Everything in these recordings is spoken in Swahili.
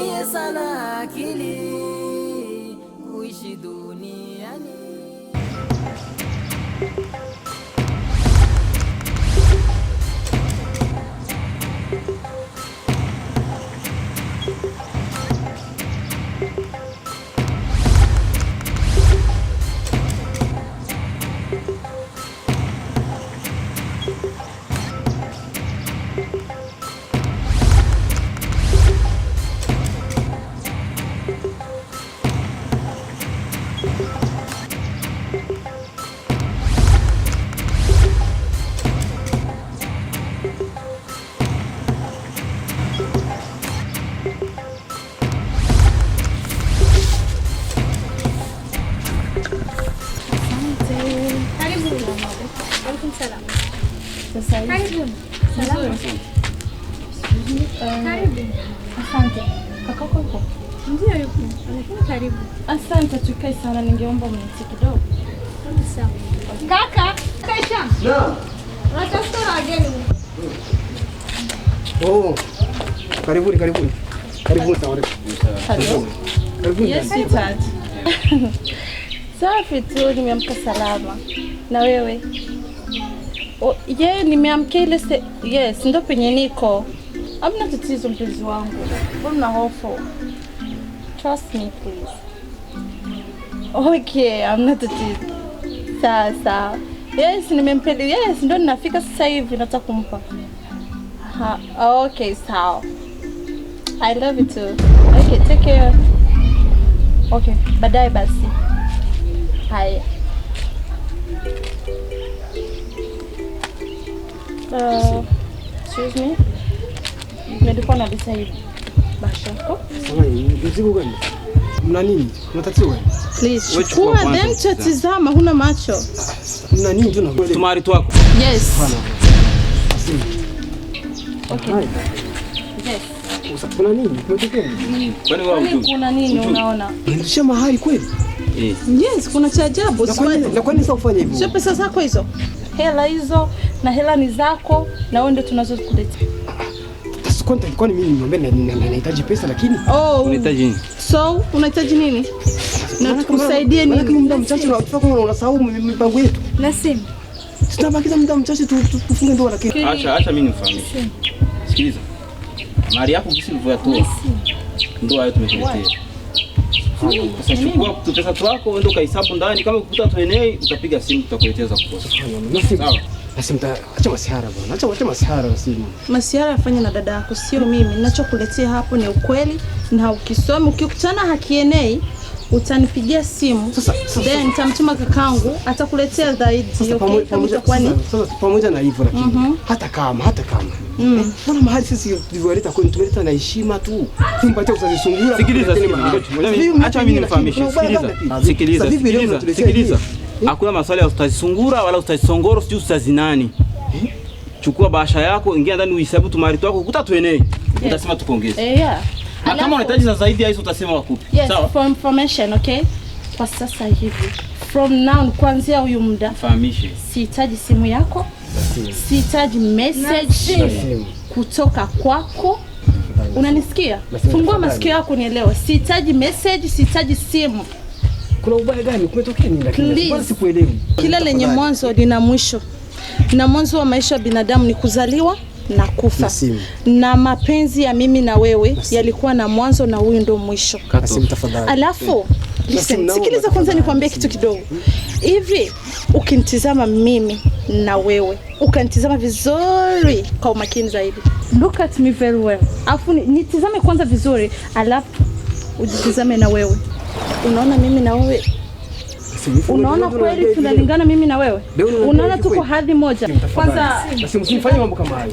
tumie sana akili kuishi duniani. Asante. Kakako yuko? Ndio yuko. Lakini karibu. Asante, tukae sana, ningeomba mniti kidogo. Sawa. Kaka, kaisha. Naam. Unatafuta wageni. Oh. Karibuni. Karibuni sana. Hello. Karibuni. Yes, sweetheart. Safi tu, nimeamka salama. Na wewe? Oh, nimeamka ile yes, ndo penye niko. Hamna tatizo mpenzi wangu. Mbona hofu? Trust me please. Okay, hamna tatizo. Sawa. Yes, nimempenda. Yes, ndo ninafika sasa hivi nataka kumpa. Okay, sawa. I love you too. Okay, take care. Okay, baadaye basi. Haya. Excuse me. Nilikuwa na decide. Bashako. Samahani, mzigo gani? Mna nini? Mna tatizo gani? Please. Chukua then tutazama, huna macho. Mna nini tuna? Tumari twako. Yes. Hapana. Okay. Yes. Kuna nini? Mtokeni. Kwani wao mtu? Kuna nini unaona? Ndio mahali kweli? Yes, kuna cha ajabu. Na kwani sasa ufanye hivyo? Sio pesa zako hizo. Hela hizo na hela ni zako na wewe ndio tunazokuletea. Kwani mimi niombe nahitaji pesa lakini unahitaji nini? So, unahitaji nini? Na tukusaidie nini? Lakini muda mchache unafika kama unasahau mipango yetu. Nasema. Tutabakiza muda mchache tufunge ndoa lakini. Acha mimi nifahamishe. Sikiliza. Mali yako kisi ulivyotoa. Ndoa hayo tumekuletea. Sasa chukua pesa zako uende ukahesabu ndani, kama ukuta tuenei utapiga simu tutakuletea za kukosa. Sawa. Basi acha masihara bwana. Acha masihara basi. Masihara afanye na dada yako, sio mimi. Ninachokuletea hapo ni ukweli na ukisoma ukikutana hakienei utanipigia simu. Then nitamtuma kakangu atakuletea zaidi. Okay, pamoja na hivyo lakini hata kama mbona mahali sisi tulivyoleta kwenu tumeleta na heshima tu. Tumpatie usazisungura. Sikiliza. Acha mimi nifahamishe. Sikiliza. Hakuna maswali ya utazisungura wala utazisongoro, sio utazinani. Chukua bahasha yako, ingia ndani uhesabu tumari twako, ukuta tuenei. Utasema tukuongeze. Yeah. Na kama unahitaji za zaidi ya hizo utasema wakupe. Yes, sawa? For information, okay? Kwa sasa hivi. From now kuanzia huyu muda. Fahamishe. Sihitaji simu yako. Sihitaji message kutoka kwako. Unanisikia? Fungua masikio yako nielewe. Sihitaji message, sihitaji simu. Kuna ubaya gani? Kumetokea nini lakini? Bado sikuelewi. Kila lenye mwanzo lina mwisho. Na mwanzo wa maisha ya binadamu ni kuzaliwa na kufa. Na mapenzi ya mimi na wewe yalikuwa na mwanzo na huyu ndio mwisho. Alafu sikiliza kwanza nikwambie kitu kidogo. Hivi ukinitazama mimi na wewe, ukanitazama vizuri kwa umakini zaidi. Look at me very well. Alafu nitazame kwanza vizuri, alafu ujitazame na wewe. Unaona mimi na wewe? Unaona kweli tunalingana mimi na wewe? Unaona tuko hadhi moja. Kwanza msifanye mambo kama hayo.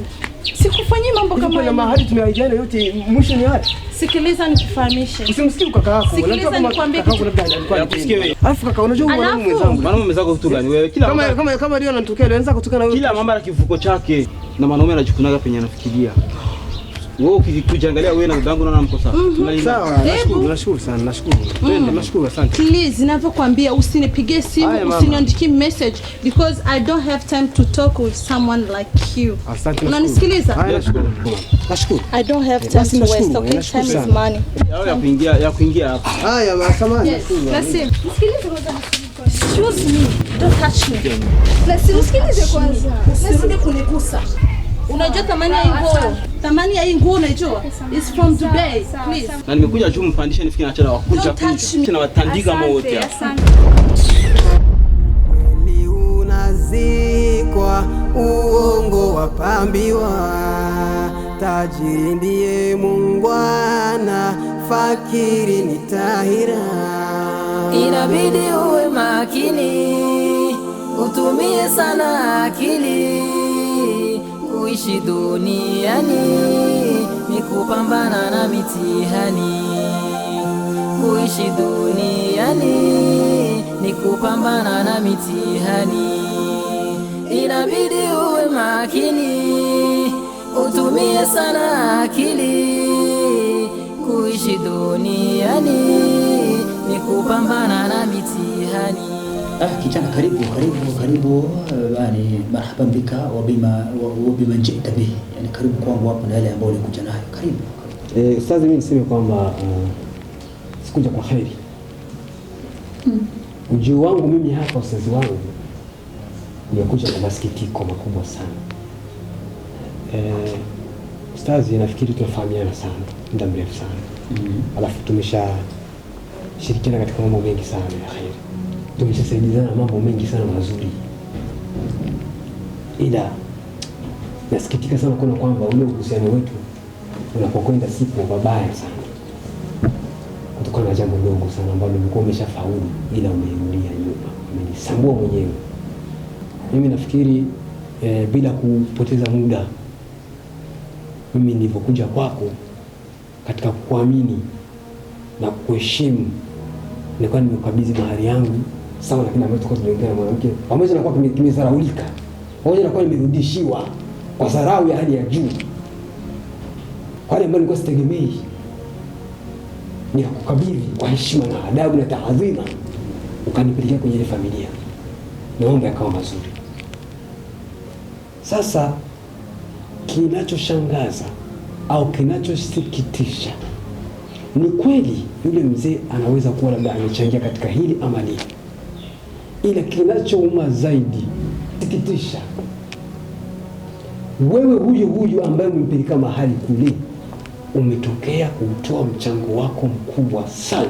Sikufanyii mambo kama hayo. Na mahali tumeahidiana yote mwisho ni haya. Sikiliza nikufahamishe. Usimsikie kaka yako. Sikiliza nikwambie kitu. Alafu kaka unajua mwanamume mwenzangu. Mwanamume zako kitu gani wewe? Kama ndio anatokea anaanza kutoka na wewe. Kila mambo na kifuko chake na mwanamume anachukunaga penye anafikiria. Wewe ukijiangalia wewe na babangu naona mko sawa. Sawa, nashukuru sana, nashukuru. Nashukuru, asante. Please, ninavyokuambia usinipigie simu, usiniandikie message because I don't have time to talk with someone like you. Asante. Unanisikiliza? Nashukuru. I don't have time to waste, okay? Time is money. Ya kuingia hapa. Haya, samahani. Nasim, msikilize kwanza. Excuse me. Don't touch me. Nasim, msikilize kwanza. Usirudi kunigusa. Unajua thamani ya nguo? Thamani ya nguo unajua? It's from Dubai. Please. Na nimekuja juu mpandishe nifike na chana wakuja tena watandika wote hapa. Kweli unazikwa, uongo wapambiwa, tajiri ndiye muungwana, fakiri ni tahira. Inabidi uwe makini, utumie sana akili. Kuishi duniani ni kupambana na mitihani. Kuishi duniani ni kupambana na mitihani. Inabidi uwe makini, utumie sana akili. Kuishi duniani ni kupambana na mitihani. kijana karibu yani marhaban bika wa bima ji'ta bihi, yani karibu kwangu hapa na yale ambayo ulikuja nayo. Karibu. Ustazi, mimi niseme kwamba sikuja kwa kheri. Ujio wangu mimi hapa, ustazi wangu, nimekuja kwa masikitiko makubwa sana. Ustazi, nafikiri tunafahamiana sana muda mrefu sana. Alafu tumeshashirikiana katika mambo mengi sana ya kheri. Tumeshasaidiana mambo mengi sana mazuri. Ila nasikitika sana kuona kwamba ule uhusiano wetu unapokwenda siku babaya sana, kutokana na jambo dogo sana ambalo ulikuwa umeshafaulu ila umeirudia nyuma, umenisambua mwenyewe. Mimi nafikiri bila kupoteza muda, mimi nilipokuja kwako katika kuamini na kuheshimu, nilikuwa nimekabidhi mahari yangu sawa na kile ambacho tulikuwa tumeongea na mwanamke, pamoja na kuwa kimezaraulika, pamoja na kuwa nimerudishiwa kwa dharau ya hali ya juu, kwa wale ambao nilikuwa sitegemei, nikakukabidhi kwa heshima na adabu na taadhima, ukanipelekea kwenye ile familia na mambo yakawa mazuri. Sasa kinachoshangaza au kinachosikitisha ni kweli yule mzee anaweza kuwa labda amechangia katika hili ama lile, ila kinachouma zaidi, sikitisha, wewe huyu ambaye umempeleka mahali kule, umetokea kutoa mchango wako mkubwa sana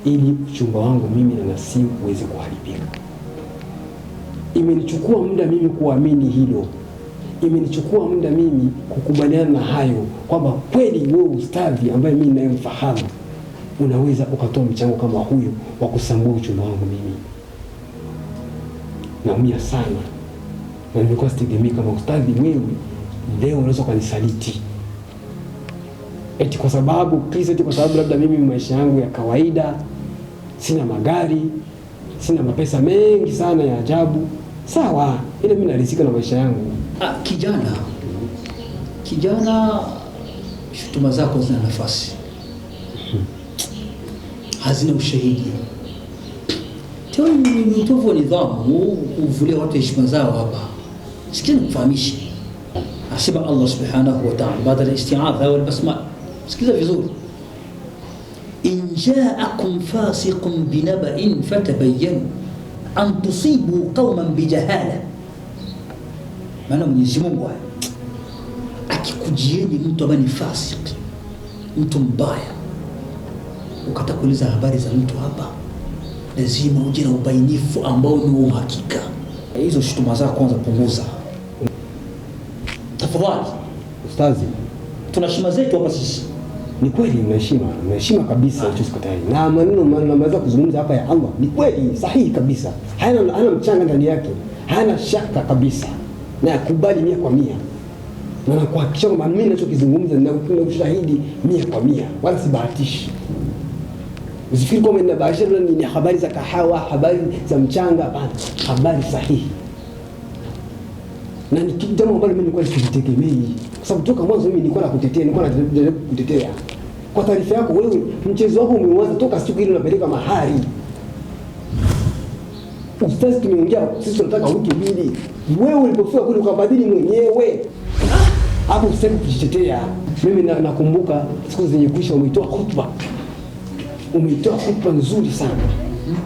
ili uchumba wangu mimi na Nasibu uweze kuharibika. Imenichukua muda mimi kuamini hilo, imenichukua muda mimi kukubaliana na hayo, kwamba kweli wewe ustadhi ambaye mimi ninayemfahamu unaweza ukatoa mchango kama huyo wa kusambua uchumba wangu mimi. Naumia sana, na nilikuwa sitegemei kama ustadhi wewe leo unaweza kunisaliti eti kwa sababu labda mimi maisha yangu ya kawaida, sina magari, sina mapesa mengi sana ya ajabu. Sawa, ile mimi naridhika na maisha yangu. Kijana, shutuma zako zina nafasi, hazina ushahidi. Tena ni utovu wa nidhamu kuvulia watu heshima zao hapa. Sikia nikufahamishe, asema Allah subhanahu wa ta'ala baada ya isti'adha wal basma. Sikiza vizuri, in ja'akum fasiqun binaba'in fatabayyanu an tusibu qauman bijahala. Maana Mwenyezi Mungu akikujieni mtu ambaye ni fasiki, mtu mbaya, ukatakuuliza habari za mtu hapa, lazima uje na ubainifu ambao ni uhakika. Hizo shutuma zako kwanza punguza tafadhali. Ustazi, tuna heshima zetu hapa sisi. Ni kweli unaheshima kabisa, hicho sikatai. Na maneno naweza kuzungumza hapa ya Allah ni kweli sahihi kabisa, hana mchanga ndani yake, hana shaka kabisa, na yakubali 100%. Na nakuhakikisha kwamba mimi ninachokizungumza na ushahidi 100%, wala sibahatishi. Usifikiri kwamba ninabahatisha ni habari za kahawa, habari za mchanga, hapana, habari sahihi. na ni jambo ambalo mimi nilikuwa sikitegemei, kwa sababu toka mwanzo mimi nilikuwa nakutetea, nilikuwa najaribu kukutetea. Kwa taarifa yako, wewe mchezo wako umeanza toka siku ile unapeleka mahari. Ustazi, tumeongea sisi tunataka wiki mbili. Wewe ulipofika kule ukabadili mwenyewe. Hapo usitaki kujitetea. Mimi nakumbuka siku zenye kuisha umetoa hotuba. Umetoa hotuba nzuri sana.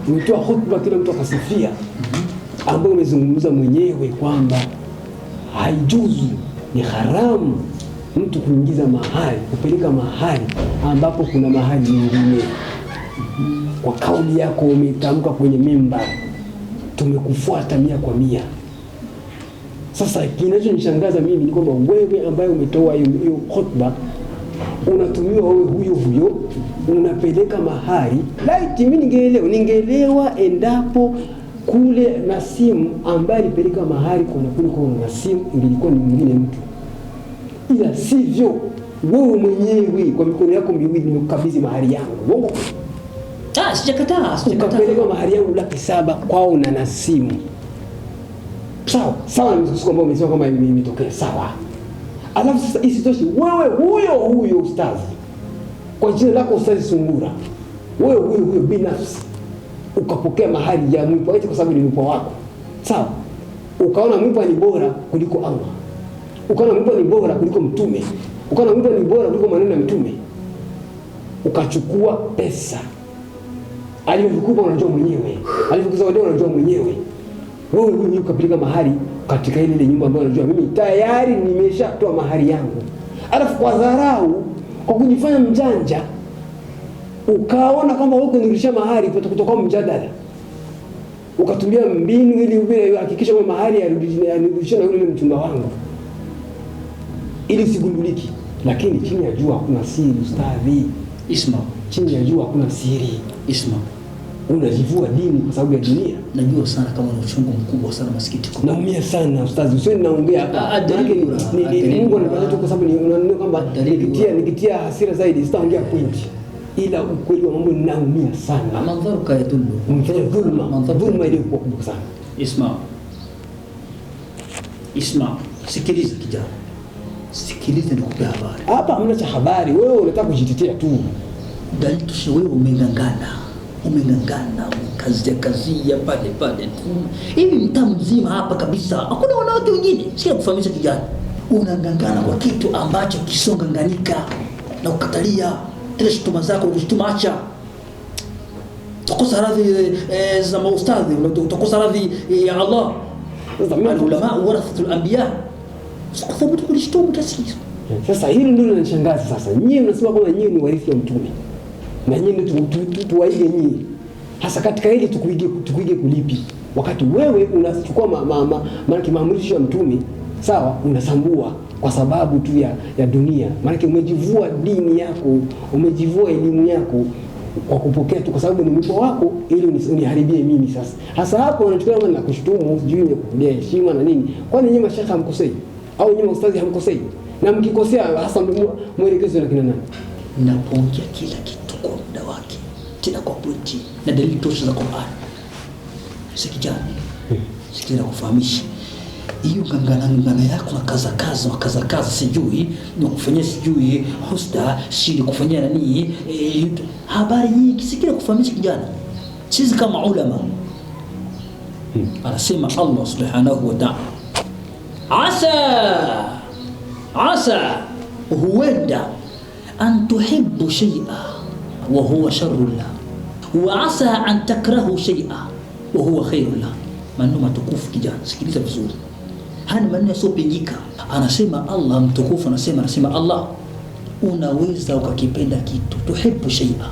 Umetoa hotuba kila mtu akasifia. Ambapo umezungumza mwenyewe kwamba haijuzu, ni haramu mtu kuingiza mahari, kupeleka mahari ambapo kuna mahari nyingine. Kwa kauli yako umetamka kwenye mimba, tumekufuata 100%. Sasa kinachonishangaza mimi ni kwamba wewe ambaye umetoa hiyo hotuba unatumiwa wewe huyo unapeleka mahari. Laiti mimi ningeelewa endapo kule Nasimu ambaye alipeleka mahari kwa Nasimu ilikuwa ni mwingine mtu, ila sivyo. Wewe mwenyewe kwa mikono yako miwili nimekukabidhi mahari yangu. Uongo? Sijakataa. Ukapeleka mahari yangu 700,000 kwao na Nasimu. Sawa na msukumo ambao umesema kama imetokea sawa. Alafu sasa isitoshe wewe huyo ustazi, kwa jina lako Ustazi Sungura, wewe huyo binafsi ukapokea mahari ya mwipo eti kwa sababu ni mwipo wako. Sawa? Ukaona mwipo ni bora kuliko Allah. Ukaona mwipo ni bora kuliko mtume. Ukaona mwipo ni bora kuliko maneno ya mtume. Ukachukua pesa. Alivyokupa unajua mwenyewe. Alivyokuzawadia unajua mwenyewe. Wewe ukapeleka mahari katika ile nyumba ambayo unajua mimi tayari nimeshatoa mahari yangu. Alafu kwa dharau, kwa kujifanya mjanja, ukaona kama wewe kunirudisha mahari kutoka mjadala. Ukatumia mbinu ili uhakikishe kwamba mahari yarudishwe na yule mchumba wangu, ili sigunduliki. Lakini chini ya jua hakuna siri ustadhi. Isma, chini ya jua hakuna siri. Isma, unajivua dini kwa sababu ya dunia. Najua sana kama una uchungu mkubwa sana, masikitiko. Naumia sana ustazi, usiwe naongea hapa. Mungu ananipatia kwa sababu unaona kwamba nikitia hasira zaidi sitaongea point. Ila ukweli wa mambo ninaumia sana. Mandharu kayadullu. Umefanya dhulma ile kubwa sana. Isma, sikiliza kijana. Sikiliza nikupe habari. Hapa hamna cha habari, wewe unataka kujitetea tu. Dalili tushe wewe umengangana, kazia pale tu. Hivi mtaa mzima hapa kabisa, hakuna wanawake wengine. Sio kufahamisha kijana. Unangangana kwa kitu ambacho kisonganganika na ukatalia. Ile shutuma zako ukishutuma acha. Tukosa radhi za maustadhi, utakosa radhi ya Allah. Ulama warathatul anbiya. Sikuthubutu kulishtumu tasiri. Sasa hili ndio linanishangaza sasa. Nyinyi mnasema kwamba nyinyi ni warithi wa mtume. Na nyinyi tuwaige nyinyi. Hasa katika hili tukuige kulipi? Wakati wewe unachukua maana maamrisho ya mtume, sawa, unasambua kwa sababu tu ya dunia. Maana umejivua dini yako, umejivua elimu yako kwa kupokea tu kwa sababu ni mwipo wako ili uniharibie mimi sasa. Hasa hapo unachukua kama na kushtumu, sijui ni kukulia heshima na nini. Kwani nyinyi mashaka hamkosei? Au nyinyi ustazi hamkosei? Na mkikosea hasa mwelekezo na kina nani? Napoongea kila kitu kwa muda wake, tena kwa pointi na dalili tosha za Qur'an. Sikijani. Sikira kufahamisha. Hiyo ngangana yako na kaza sijui ni kufanyia sijui hosta shidi kufanyia nani habari nyingi. Sikira kufahamisha kijana, sisi kama ulama anasema Allah subhanahu wa ta'ala, asa huenda an tuhibbu shay'a wa huwa sharrun la, wa asa an takrahu shay'a wa huwa khairun la. Maneno matukufu kijana, sikiliza vizuri. Hana maneno yasiyopingika. Anasema Allah mtukufu, anasema Allah, unaweza ukakipenda kitu, tuhibbu shay'a,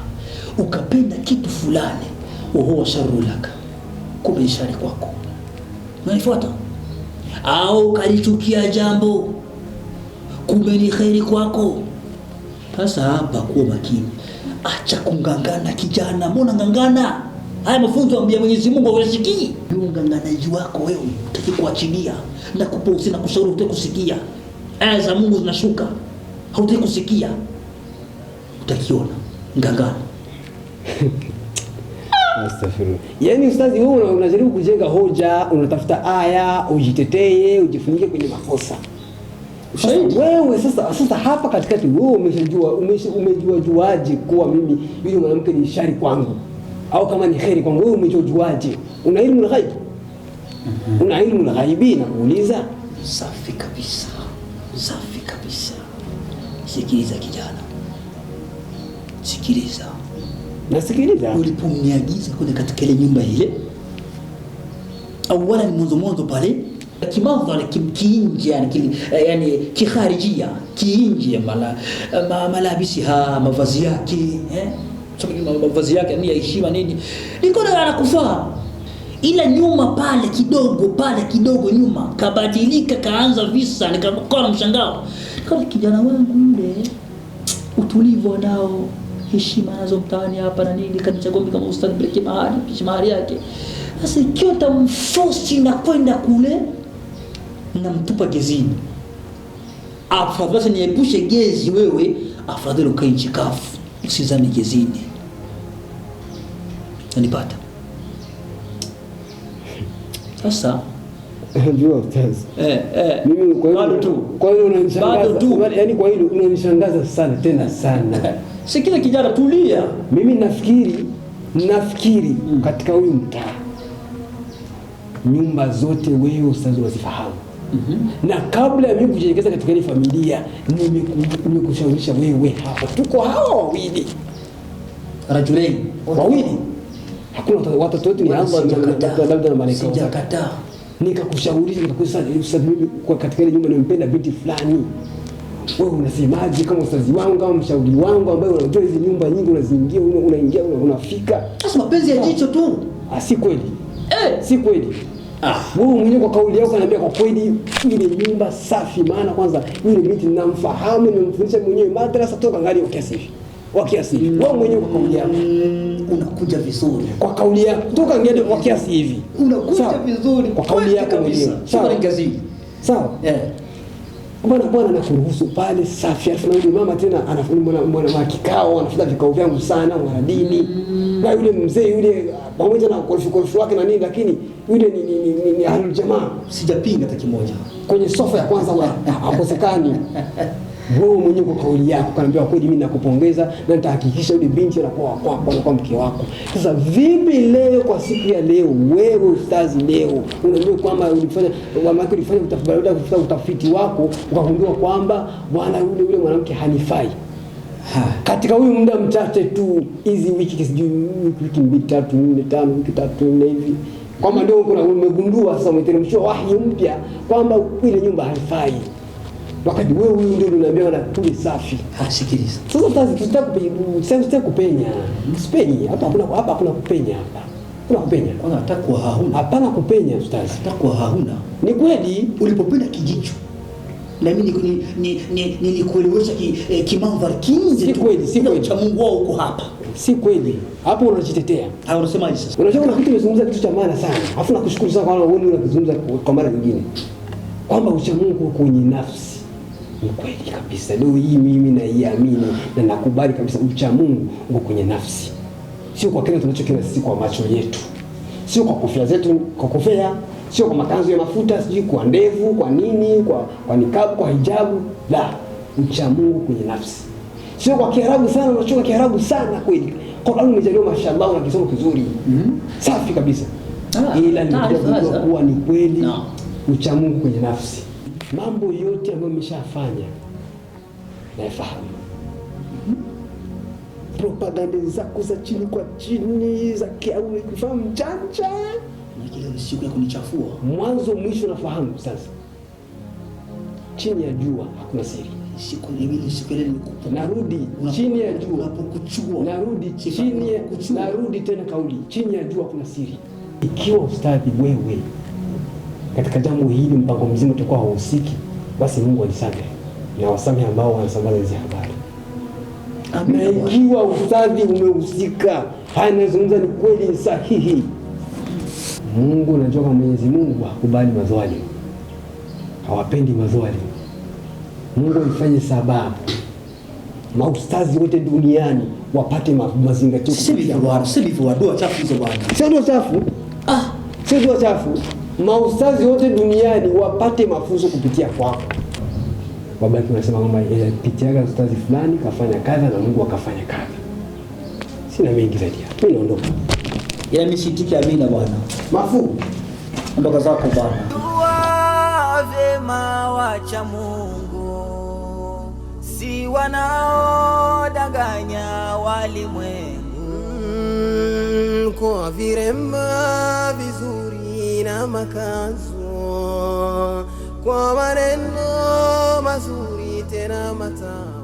ukapenda kitu fulani, wa huwa sharrun laka, kumbe shari kwako. Unanifuata? Au kalichukia jambo, kumbe ni khairi kwako. Sasa hapa kuwa makini. Acha kungangana kijana, mbona ngangana? Haya mafunzo ya Mwenyezi Mungu hawasikii. Nganganaji wako wewe utaki kuachilia na kupuuzi na kushauri utaki kusikia. Aya za Mungu zinashuka, hautaki kusikia. Utakiona ngangana. Astaghfirullah. Yaani ustazi, wewe unajaribu kujenga hoja, unatafuta aya, ujitetee, ujifunike kwenye makosa. Wewe sasa hapa katikati wewe umejuaje kuwa mimi yule mwanamke ni shari kwangu au kama ni kheri kwangu? Wewe umejuaje? Una ilmu la ghaib? Una ilmu la ghaibi? Na kuuliza safi kabisa, safi kabisa. Sikiliza kijana, sikiliza. Nasikiliza. Uliponiagiza kwenda katika ile nyumba ile, awala ni mwanzo pale kimandhari kiinje, yani kikharijia, kiinje malabisiha, mavazi yake mavazi yake ni ya heshima nini, niko na anakufaa. Ila nyuma pale kidogo nyuma kabadilika, kaanza visa, nikakuwa na mshangao. Kama kijana wangu yule utulivu nao, heshima nazo mtaani hapa na nini, kanichagua kama ustadi breki mahali yake. Sasa ikiwa tamforce na kwenda kule na mtupa gezini, afadhali niepushe gezi wewe, afadhali ukae nchi kavu, usizame gezini. Unanipata? Sasa unajua ustaz, mimi kwa hiyo unanishangaza, yani kwa hiyo unanishangaza sana tena sana. Sikiliza kijana, tulia. Mimi nafikiri katika huyu mtaa nyumba zote wewe ustaz unazifahamu. Na kabla ya mimi kujielekeza katika ile familia, nimekushawisha wewe hapa. Tuko hawa wawili. Rajulain wawili. Hakuna watoto wetu ni Allah na malaika. Sijakataa. Nikakushauri ustaz, mimi kwa katika ile nyumba nimempenda binti fulani. Wewe unasemaje kama ustazi wangu, kama mshauri wangu ambaye unajua hizi nyumba nyingi unaziingia, unaingia unafika? Sasa mapenzi ya jicho tu. Si kweli. Si kweli. Wewe mwenyewe kwa kauli yako unaniambia kwa kweli ile nyumba safi, maana kwanza yule binti ninamfahamu, nimemfundisha mwenyewe madrasa toka ngali wakiasi. Wewe mwenyewe kwa kauli yako unakuja vizuri. Kwa kauli yako toka ngali wakiasi hivi. Unakuja vizuri kwa kauli yako mwenyewe. Sawa? Bwana nakuruhusu pale safi. Alafu na yule mama tena anafanya kikao, anafanya vikao vyangu sana mwana dini. Na yule mzee yule pamoja na kolfu wake na nini, lakini yule ni ahlul jamaa. Sijapinga hata kimoja. Kwenye sofa ya kwanza hakosekani. Wewe mwenyewe kwa kauli yako kaniambia kweli mimi nakupongeza na nitahakikisha yule binti anakuwa mke wako. Sasa vipi leo kwa siku ya leo wewe ustazi leo unajua kwamba ulifanya utafiti wako ukagundua kwamba bwana yule mwanamke hanifai. Katika huyu muda mchache tu, hizi wiki sijui wiki 2 3 4 5 wiki 3 4 hivi, kwamba ndio umegundua sasa, umeteremshwa wahi mpya kwamba ile nyumba haifai. Wakati wewe ndio unaniambia na tuli safi. Sikiliza. Sasa tutaki kupenya. Msipenye. Hapa hakuna kupenya hapa. Kuna kupenya. Kwanza atakuwa hauna. Hapana kupenya ustazi. Atakuwa hauna. Ni kweli ulipopenda kijicho. Na mimi nikuelewesha kimandhari kinje. Si kweli. Cha Mungu wao uko hapa. Si kweli. Hapo unajitetea. Unasemaje sasa? Unajua kuna kitu umezungumza kitu cha maana sana. Alafu nakushukuru sana kwa wewe unakizungumza kwa mara nyingine. Kwamba ucha Mungu kwenye nafsi. Ni kweli kabisa. Leo hii mimi naiamini na nakubali kabisa ucha Mungu uko kwenye nafsi. Sio kwa kile tunachokiona sisi kwa macho yetu. Sio kwa kofia zetu, kwa kofia, sio kwa makanzu ya mafuta, sio kwa ndevu, kwa nini, kwa nikabu, kwa hijabu. La, ucha Mungu kwenye nafsi. Sio kwa Kiarabu sana, unachoka Kiarabu sana kweli. Qur'an umejaliwa mashallah na kisomo kizuri. Safi kabisa. Ila ndio kuwa ni kweli ucha Mungu kwenye nafsi. Mambo yote ambayo nimeshafanya nafahamu. Propaganda zako za chini kwa chini za kiauli kufahamu janja na kile siku ya kunichafua mwanzo mwisho nafahamu. Sasa chini ya jua hakuna siri. Siku ile nikupa narudi chini ya jua unapokuchua narudi chini ya narudi tena kauli chini ya jua kuna siri. Ikiwa ustadhi wewe katika jambo hili mpango mzima utakuwa hauhusiki, basi Mungu anisamehe na wasamehe ambao wanasambaza hizo habari. Na ikiwa ustadhi umehusika, haya nazungumza ni kweli, ni sahihi, Mungu unajua kama Mwenyezi Mungu hakubali mazwali, hawapendi mazwali. Mungu ifanye sababu maustazi wote duniani wapate mazingatio. Sivyo dua chafu hizo bwana. Sio dua chafu. Sio dua chafu. Maustazi wote duniani wapate mafunzo kupitia kwako. Babaki unasema kwamba pitiaga ustazi fulani kafanya kadha na Mungu akafanya kadha. Sina mengi zaidi hapo. Mimi naondoka. Ila msitiki amina bwana. Mafu. Ondoka zako bwana. Dua vyema wacha Mungu, si wanaodanganya walimwengu. Kwa virema vizuri na makazo, kwa maneno mazuri tena matamu.